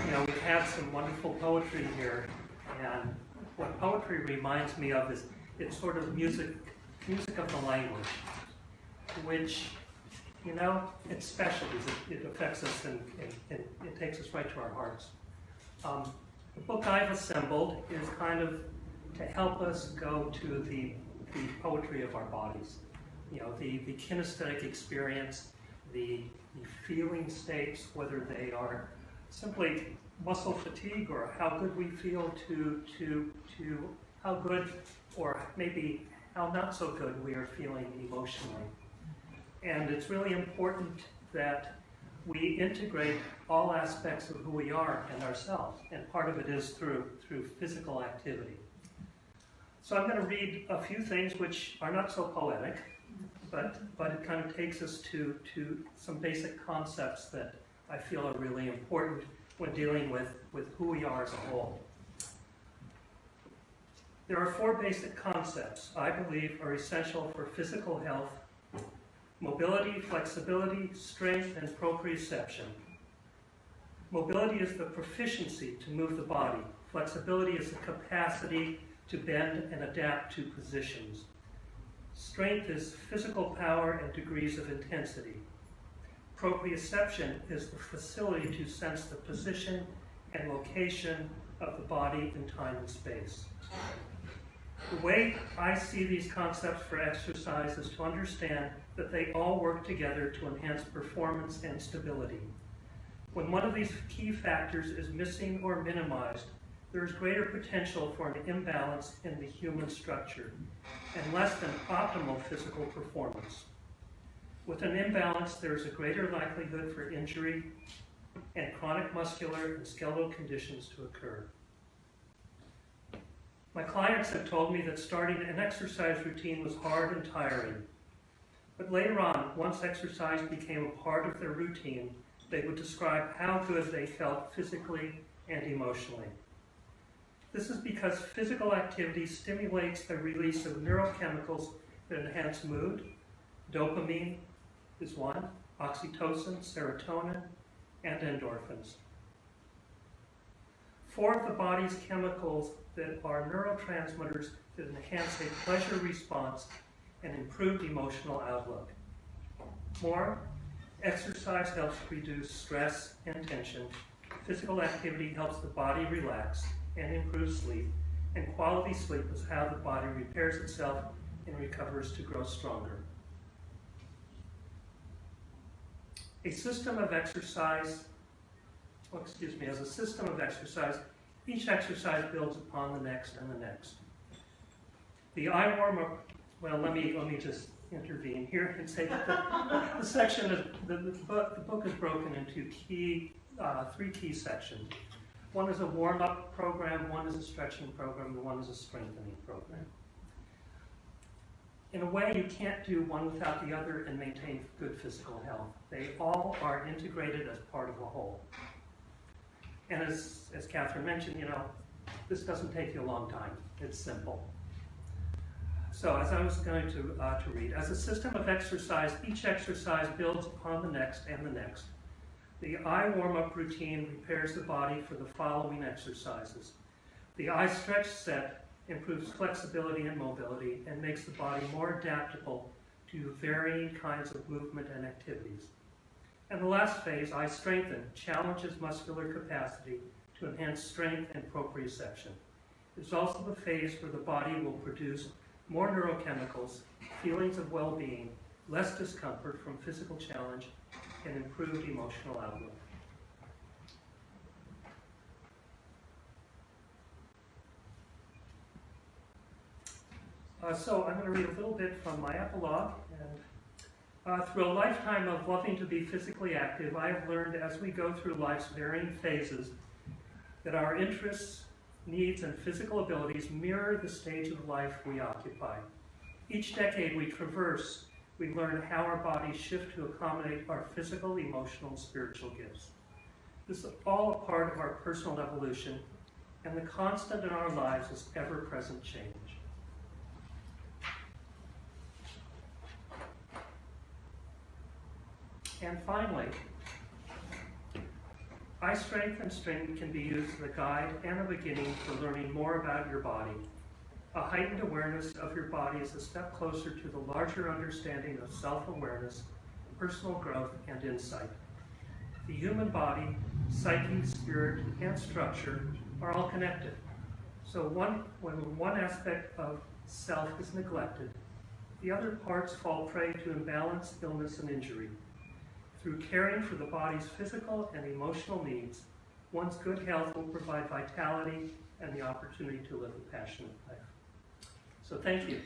We've had some wonderful poetry here, and what poetry reminds me of is it's sort of music of the language, which, it's special because it affects us and it takes us right to our hearts. The book I've assembled is kind of to help us go to the poetry of our bodies, the kinesthetic experience, the feeling states, whether they are simply muscle fatigue or how good we feel to how good or maybe how not so good we are feeling emotionally. And it's really important that we integrate all aspects of who we are and ourselves, and part of it is through physical activity. So I'm going to read a few things which are not so poetic, but it kind of takes us to some basic concepts that I feel are really important when dealing with who we are as a whole. There are 4 basic concepts I believe are essential for physical health: mobility, flexibility, strength, and proprioception. Mobility is the proficiency to move the body. Flexibility is the capacity to bend and adapt to positions. Strength is physical power and degrees of intensity. Proprioception is the facility to sense the position and location of the body in time and space. The way I see these concepts for exercise is to understand that they all work together to enhance performance and stability. When one of these key factors is missing or minimized, there is greater potential for an imbalance in the human structure and less than optimal physical performance. With an imbalance, there is a greater likelihood for injury and chronic muscular and skeletal conditions to occur. My clients have told me that starting an exercise routine was hard and tiring. But later on, once exercise became a part of their routine, they would describe how good they felt physically and emotionally. This is because physical activity stimulates the release of neurochemicals that enhance mood. Dopamine is one, oxytocin, serotonin, and endorphins. 4 of the body's chemicals that are neurotransmitters that enhance a pleasure response and improved emotional outlook. More, exercise helps reduce stress and tension. Physical activity helps the body relax and improve sleep, and quality sleep is how the body repairs itself and recovers to grow stronger. As a system of exercise, each exercise builds upon the next and the next. The eye warm-up, let me just intervene here and say that the section is, the book is broken into 3 key sections. One is a warm-up program, one is a stretching program, and one is a strengthening program. In a way, you can't do one without the other and maintain good physical health. They all are integrated as part of a whole. And as Catherine mentioned, this doesn't take you a long time. It's simple. So as I was going to read, as a system of exercise, each exercise builds upon the next and the next. The eye warm-up routine prepares the body for the following exercises. The eye stretch set improves flexibility and mobility and makes the body more adaptable to varying kinds of movement and activities. And the last phase, eye strengthen, challenges muscular capacity to enhance strength and proprioception. It's also the phase where the body will produce more neurochemicals, feelings of well-being, less discomfort from physical challenge, and improved emotional outlook. So I'm going to read a little bit from my epilogue. And through a lifetime of loving to be physically active, I have learned as we go through life's varying phases that our interests, needs, and physical abilities mirror the stage of life we occupy. Each decade we traverse, we learn how our bodies shift to accommodate our physical, emotional, and spiritual gifts. This is all a part of our personal evolution, and the constant in our lives is ever-present change. And finally, Eye strength and strength can be used as a guide and a beginning for learning more about your body. A heightened awareness of your body is a step closer to the larger understanding of self-awareness, personal growth, and insight. The human body, psyche, spirit, and structure are all connected. So when one aspect of self is neglected, the other parts fall prey to imbalance, illness, and injury. Through caring for the body's physical and emotional needs, one's good health will provide vitality and the opportunity to live a passionate life. So thank you.